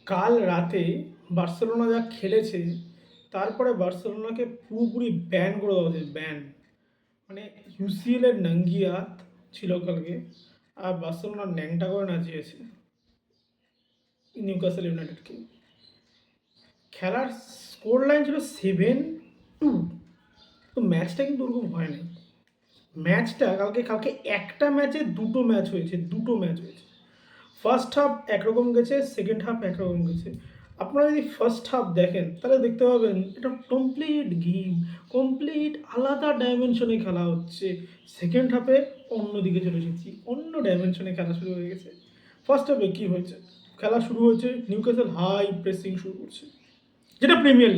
কাল রাতে বার্সেলোনা যা খেলেছে, তারপরে বার্সেলোনাকে পুরোপুরি ব্যান করে দেওয়া হয়েছে, ব্যান। মানে ইউসিএল এর নাঙ্গিয়াত ছিল কালকে, আর বার্সেলোনা ন্যাংটা করে নাচিয়েছে নিউক্যাসল ইউনাইটেডকে। খেলার স্কোর লাইন ছিল 7-2। তো ম্যাচটা কিন্তু ওরকম হয় নাই। ম্যাচটা কালকে কালকে একটা ম্যাচে দুটো ম্যাচ হয়েছে, দুটো ম্যাচ হয়েছে। ফার্স্ট হাফ একরকম গেছে, সেকেন্ড হাফ একরকম গেছে। আপনারা যদি ফার্স্ট হাফ দেখেন তাহলে দেখতে পাবেন এটা কমপ্লিট গেম, কমপ্লিট আলাদা ডাইমেনশনে খেলা হচ্ছে। সেকেন্ড হাফে অন্যদিকে চলে এসেছি, অন্য ডাইমেনশনে খেলা শুরু হয়ে গেছে। ফার্স্ট হাফে কী হয়েছে? খেলা শুরু হয়েছে, নিউক্যাসল হাই প্রেসিং শুরু করছে, যেটা প্রিমিয়ার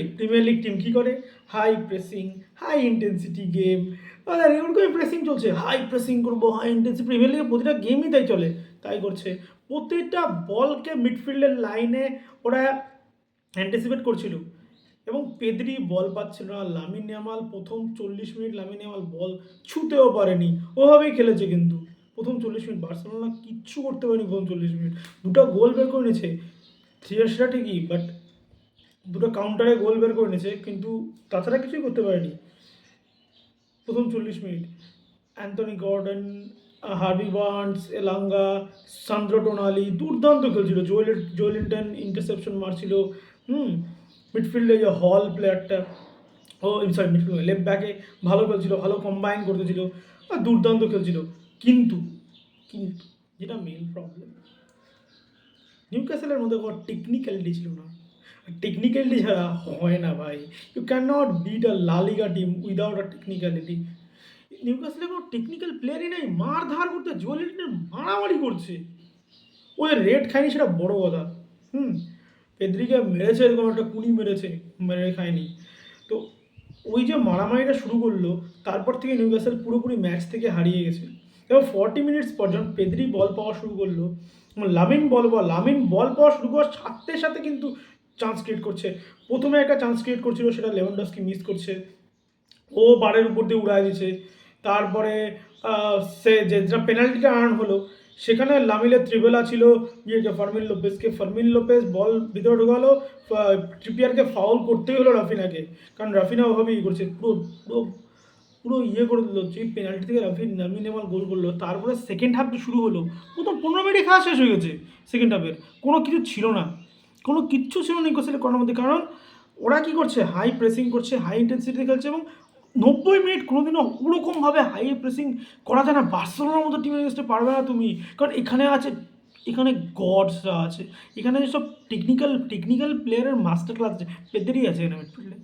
লিগ টিম কী করে? High pressing, high intensity game. ওরকমই প্রেসিং চলছে, হাই প্রেসিং করবো, হাই ইন্টেন্সিটি। প্রিমিয়ার লিগে প্রতিটা গেমই তাই চলে, তাই করছে। প্রতিটা বলকে মিডফিল্ডের লাইনে ওরা অ্যান্টিসিপেট করছিল, এবং পেদ্রি বল পাচ্ছিল না। লামিন ইয়ামাল প্রথম 40 মিনিট লামিন ইয়ামাল বল ছুঁতেও পারেনি, ওভাবেই খেলেছে। কিন্তু প্রথম 40 মিনিট বার্সেলোনা কিচ্ছু করতে পারেনি। প্রথম 40 মিনিট দুটো গোল বের করে নিয়েছে, সেটা ঠিকই, বাট দুটো কাউন্টারে গোল বের করে নিয়েছে, কিন্তু তাছাড়া কিছুই করতে পারেনি প্রথম 40 মিনিট। Anthony Gordon, Harvey Barnes, Elanga, Sandro Tonali দুর্দান্ত খেলছিল। জোয়েলিন্টন ইন্টারসেপশন মারছিল। হুম মিডফিল্ডে যে হল প্লেয়ারটা, ও সরি মিডফিল্ড লেফট ব্যাকে ভালো খেলছিল, ভালো কম্বাইন করতেছিল, আর দুর্দান্ত খেলছিল। কিন্তু কিন্তু যেটা মেন প্রবলেম, নিউক্যাসলের মধ্যে কোনো টেকনিক্যালিটি ছিল না। টেকনিক্যালিটি ছাড়া হয় না ভাই। You can not beat a LaLiga team without a technicality. নিউক্যাসলে কোনো টেকনিক্যাল প্লেয়ারই নেই, মার ধার করতে জোয়েলিন্টন মারামারি করছে। ওদের রেড খায়নি সেটা বড় কথা। হুম পেদ্রিকে মেরেছে, এরকম একটা কুনি মেরেছে, মেরে খায়নি। তো ওই যে মারামারিটা শুরু করলো, তারপর থেকে নিউক্যাসল পুরোপুরি ম্যাচ থেকে হারিয়ে গেছে। এবং 40 মিনিটস পর যখন পেদ্রি বল পাওয়া শুরু করলো, লামিন বল পাওয়া শুরু করার সাথে সাথে কিন্তু চান্স ক্রিয়েট করছে। প্রথমে একটা চান্স ক্রিয়েট করছিল, সেটা লেভানডস্কি মিস করছে, ও বারের উপর দিয়ে উড়ায় দিচ্ছে। তারপরে সে যেটা পেনাল্টিটা আর্ন হলো, সেখানে লামিলের ত্রিবেলা ছিল ইয়েকে ফার্মিন লোপেজ বল ভিতরে ঢোকালো। ট্রিপিয়ারকে ফাউল করতেই হলো রাফিনাকে, কারণ রাফিনা ওভাবে ইয়ে করছে, পুরো পুরো পুরো ইয়ে করে দিল। যে পেনাল্টি থেকে লামিন ইয়ামাল গোল করলো, তারপরে সেকেন্ড হাফ শুরু হলো। প্রথম 15 মিনিটে খেলা শেষ হয়ে গেছে। সেকেন্ড হাফের কোনো কিছু ছিল না, কোনো কিচ্ছু ছিল না নিউক্যাসলের করার মধ্যে। কারণ ওরা কী করছে? হাই প্রেসিং করছে, হাই ইন্টেন্সিটি খেলছে, এবং 90 মিনিট কোনোদিনও ওরকমভাবে হাই প্রেসিং করা যায় না। বার্সেলোনার মতো টিমের এগেন্সটে পারবে না তুমি, কারণ এখানে গডসরা আছে, এখানে যেসব টেকনিক্যাল প্লেয়ারের মাস্টার ক্লাস আছে। পেদ্রি আছে এখানে মিডফিল্ডে,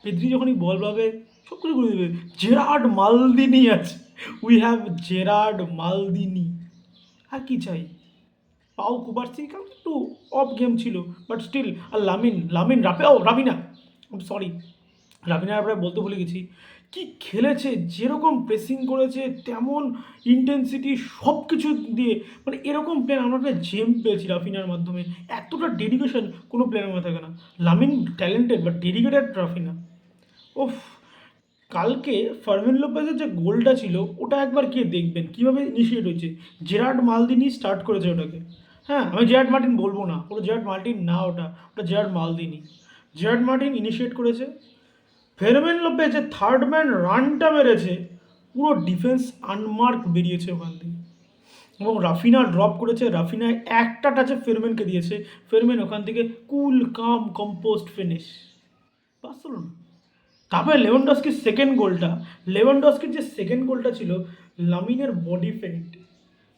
পেদ্রি যখনই বল পাবে সব কিছু করে দেবে। জেরার্ড মালদিনি আছে, উই হ্যাভ জেরার্ড মালদিনি, আর কি চাই? পাও কুবার্সি কারণ একটু অফ গেম ছিল, বাট স্টিল। আর রাবিনা, সরি, রাবিনার ব্যাপারে বলতে ভুলে গেছি। কি খেলেছে, যেরকম প্রেসিং করেছে, তেমন ইন্টেন্সিটি, সব কিছু দিয়ে। মানে এরকম প্লেয়ার আমরা একটা জেম পেয়েছি রাফিনার মাধ্যমে। এতটা ডেডিকেশন কোনো প্লেয়ারের মধ্যে থাকে না। Lamine talented but dedicated Raphinha. ওফ, কালকে ফার্মিন লোপেজের যে গোলটা ছিল, ওটা একবার গিয়ে দেখবেন কীভাবে ইনিশিয়েট হয়েছে। জেরার্ড মালদিনি স্টার্ট করেছে ওটাকে। হ্যাঁ, আমি জেরার্ড মার্টিন বলবো না, ওটা জেরার্ড মার্টিন না, ওটা ওটা Gerrard Maldini. Gerrard Martin initiate করেছে। ফেরমেন লোপেজ যে থার্ড ম্যান রানটা মেরেছে, পুরো ডিফেন্স আনমার্ক বেরিয়েছে ওখান থেকে। এবং রাফিনা ড্রপ করেছে, রাফিনা একটা টাচে ফেরমেনকে দিয়েছে, ফেরমেন ওখান থেকে cool calm composed finish. Barcelona. তারপরে লেভানডস্কির যে সেকেন্ড গোলটা ছিল, লামিনের বডি ফেইন্ট,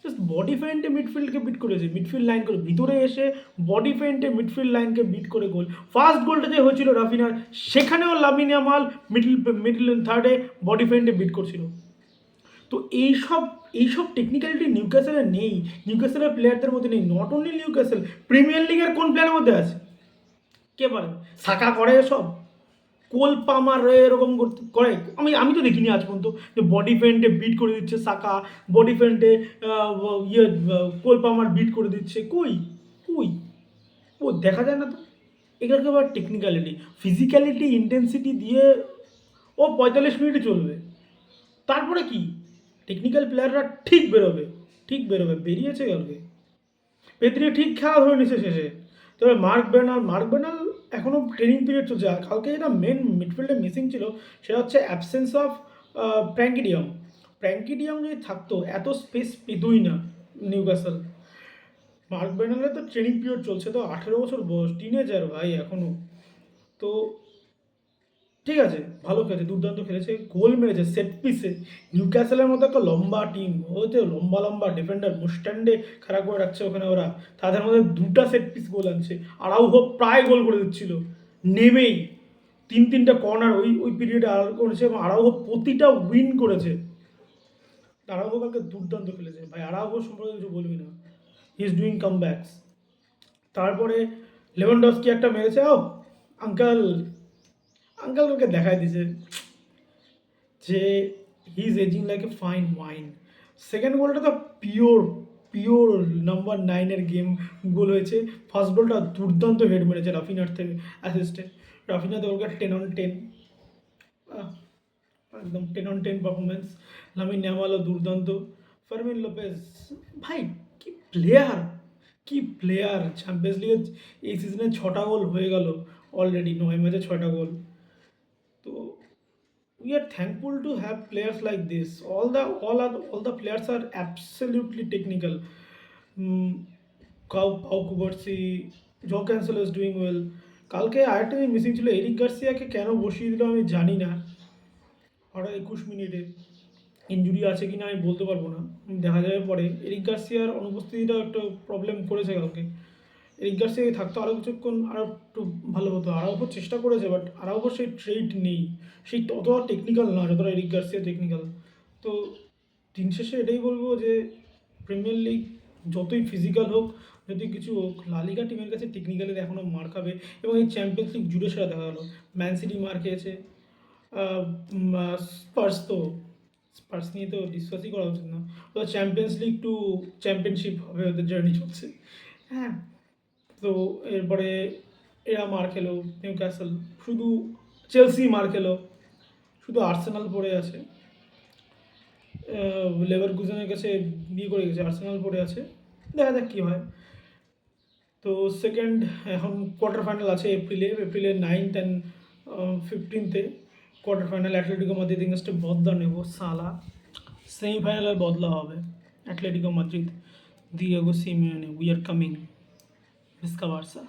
জাস্ট বডি ফেইন্টে মিডফিল্ডকে বিট করেছে, মিডফিল্ড লাইন করে ভিতরে এসে বডি ফেইন্টে মিডফিল্ড লাইনকে বিট করে গোল। ফার্স্ট গোলটা যে হয়েছিল রাফিনার, সেখানেও লামিন ইয়ামাল মিডল থার্ডে বডি ফেইন্টে বিট করছিল। তো এইসব টেকনিক্যালিটি নিউক্যাসেলের নেই, নিউক্যাসেলের প্লেয়ারদের মধ্যে নেই। নট অনলি নিউক্যাসেল, প্রিমিয়ার লিগের কোন প্লেয়ারের মধ্যে আছে? কে পারে? সাকা করে এসব? কোল পামার এরকম করে? আমি তো দেখিনি আজ পর্যন্ত যে বডি পেন্টে বিট করে দিচ্ছে সাকা, বডি পেন্টে কোল পামার বিট করে দিচ্ছে। কই কই ও দেখা যায় না তো। এগুলোকে আবার টেকনিক্যালিটি, ফিজিক্যালিটি, ইন্টেন্সিটি দিয়ে ও 45 মিনিটে চলবে। তারপরে কি? টেকনিক্যাল প্লেয়াররা ঠিক বেরোবে, বেরিয়েছে কালকে। পেদ্রি ঠিক খেলা ধরে নিছে শেষে। তবে মার্ক বার্নাল এখনও ট্রেনিং পিরিয়ড চলছে। আর কালকে যেটা মেন মিডফিল্ডে মিসিং ছিল সেটা হচ্ছে অ্যাবসেন্স অফ প্র্যাঙ্কিডিয়াম। প্র্যাঙ্কিডিয়াম যদি থাকতো এত স্পেস পেতোই না নিউক্যাসল। মার্ক বার্নালের তো ট্রেনিং পিরিয়ড চলছে, তো 18 বছর বয়স, টিনেজার ভাই এখনও। তো ঠিক আছে, ভালো খেলেছে, দুর্দান্ত খেলেছে, গোল মেরেছে সেট পিসে। নিউক্যাসলের মতো একটা লম্বা টিম, ওই যে লম্বা লম্বা ডিফেন্ডার মুস্ট্যান্ডে খাড়া করে রাখছে ওখানে ওরা, তাদের মধ্যে দুটা সেট পিস গোল আনছে। আরাউহো প্রায় গোল করে দিচ্ছিল নেমেই, তিনটা কর্নার ওই ওই পিরিয়ডে আর করেছে, এবং আরাউহো প্রতিটা উইন করেছে। আরাউহো কালকে দুর্দান্ত খেলেছে ভাই, আরাউহো সম্পর্কে কিছু বলবি না, he is doing come backs. তারপরে লেভানডস্কি একটা মেরেছে, ও আঙ্কাল, আঙ্কাল ওকে দেখাই দিছে যে he is aging like a fine wine. Second গোলটা তো পিওর পিওর নাম্বার 9-এর গেম গোল হয়েছে। ফার্স্ট গোলটা দুর্দান্ত হেড মেরেছে রাফিনার থেকে অ্যাসিস্টে। রাফিনা তো ওকে 10/10, একদম 10/10 পারফরমেন্স। লামিন ইয়ামালও দুর্দান্ত। ফার্মিন লোপেজ, ভাই কি প্লেয়ার, কি প্লেয়ার! চ্যাম্পিয়ন্স লিগের এই সিজনে 6টা গোল হয়ে গেল অলরেডি, 9 ম্যাচে 6টা গোল। তো we are thankful to have players like this. All the players are absolutely technical. Pau Kubarsi, Joe Cancelo is doing well. কালকে আরেকটা জিনিস মিসিং ছিল, এরিক গার্সিয়াকে কেন বসিয়ে দিল আমি জানি না। হঠাৎ 21 মিনিটে ইনজুরি আছে কি না আমি বলতে পারবো না, দেখা যাবে পরে। এরিক গার্সিয়ার অনুপস্থিতিটা একটু প্রবলেম করেছে কালকে। এরিক গার্সিয়া থাকতো আরও কিছুক্ষণ, আরও একটু ভালো হতো। আরাউখো চেষ্টা করেছে, বাট আরাউখো সেই ট্রেড নেই, সেই ততটা টেকনিক্যাল না যতটা এরিক গার্সিয়া টেকনিক্যাল। তো দিন শেষে এটাই বলবো যে প্রিমিয়ার লিগ যতই ফিজিক্যাল হোক, যদি কিছু হোক, লালিগা টিমের কাছে টেকনিক্যালি এখনও মার খাবে। এবং এই চ্যাম্পিয়ন্স লিগ জুড়ে সেটা দেখা গেলো, ম্যান সিটি মার খেয়েছে, স্পার্স তো, স্পার্স নিয়ে তো ডিসকাসই করা উচিত না, ওদের চ্যাম্পিয়ন্স লিগ টু চ্যাম্পিয়নশিপ হবে ওদের জার্নি চলছে। হ্যাঁ, তো এরপরে এরা মার খেলো নিউক্যাসল, শুধু চেলসি মার খেলো, শুধু আর্সেনাল পড়ে আছে। লেভারকুজেনের কাছে বিয়ে করে গেছে, আর্সেনাল পড়ে আছে, দেখা যাক কী হয়। তো সেকেন্ড, এখন কোয়ার্টার ফাইনাল আছে এপ্রিলের 9th and 15th quarter final Atletico Madrid এগেনস্টে বদলা নেব সালা। সেমিফাইনালের বদলা হবে Atletico Madrid, Diego Simeone, we are coming, ভিস্কা বার্সা।